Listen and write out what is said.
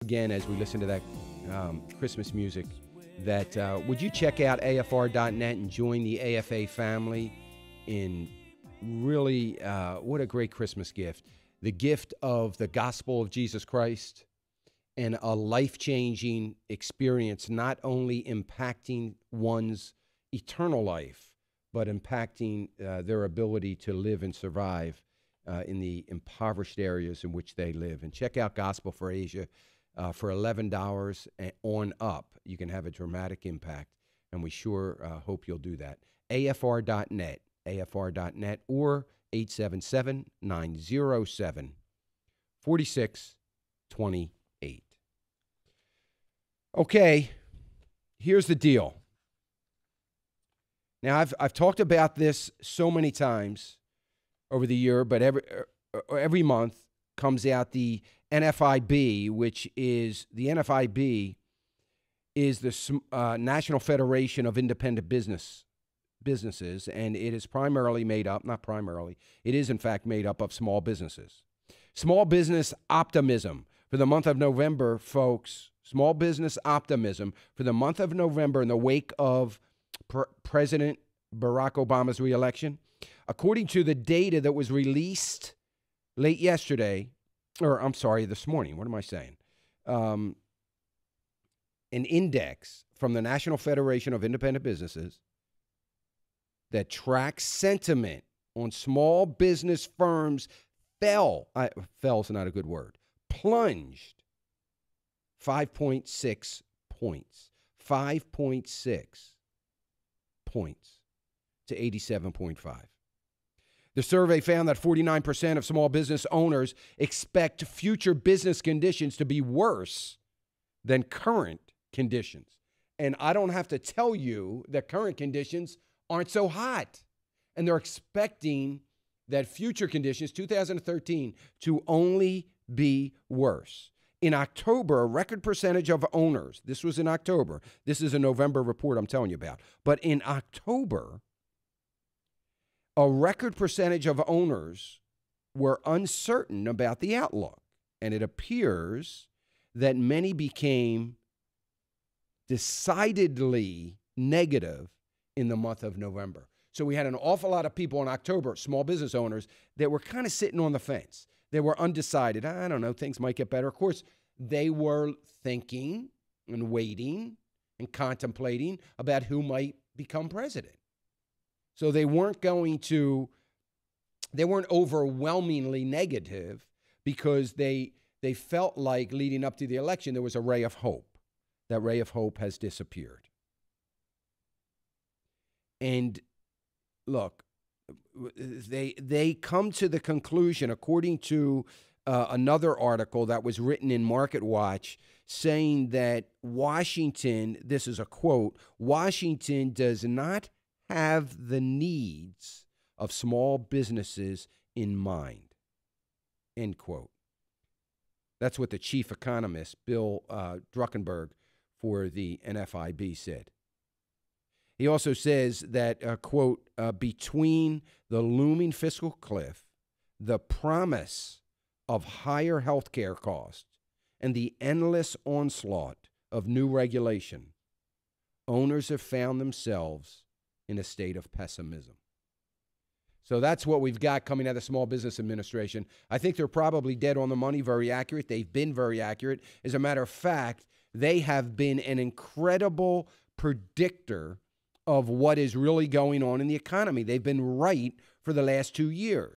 again, as we listen to that Christmas music, that would you check out AFR.net and join the AFA family in really what a great Christmas gift. The gift of the gospel of Jesus Christ and a life-changing experience, not only impacting one's eternal life, but impacting their ability to live and survive in the impoverished areas in which they live. And check out Gospel for Asia. For $11 on up, you can have a dramatic impact, and we sure hope you'll do that. AFR.net, AFR.net, or 877-907-4628. Okay, here's the deal. Now, I've talked about this so many times over the year, but every month comes out the NFIB, which is the NFIB is the National Federation of Independent Businesses, and it is primarily made up, not primarily, it is in fact made up of small businesses. Small business optimism for the month of November, folks. Small business optimism for the month of November in the wake of President Barack Obama's reelection. According to the data that was released late yesterday, or I'm sorry, this morning, what am I saying? An index from the National Federation of Independent Businesses that tracks sentiment on small business firms fell's not a good word, plunged 5.6 points, 5.6 points to 87.5. The survey found that 49% of small business owners expect future business conditions to be worse than current conditions. And I don't have to tell you that current conditions aren't so hot. And they're expecting that future conditions, 2013, to only be worse. In October, a record percentage of owners, this was in October, this is a November report I'm telling you about, but in October, a record percentage of owners were uncertain about the outlook, and it appears that many became decidedly negative in the month of November. So we had an awful lot of people in October, small business owners, that were kind of sitting on the fence. They were undecided. I don't know, things might get better. Of course, they were thinking and waiting and contemplating about who might become president. So they weren't overwhelmingly negative because they felt like leading up to the election there was a ray of hope. That ray of hope has disappeared. And look, they come to the conclusion, according to another article that was written in MarketWatch, saying that Washington, this is a quote, Washington does not have the needs of small businesses in mind, end quote. That's what the chief economist, Bill Druckenberg, for the NFIB said. He also says that, quote, between the looming fiscal cliff, the promise of higher health care costs, and the endless onslaught of new regulation, owners have found themselves in a state of pessimism. So that's what we've got coming out of the Small Business Administration. I think they're probably dead on the money, very accurate. They've been very accurate. As a matter of fact, they have been an incredible predictor of what is really going on in the economy. They've been right for the last 2 years.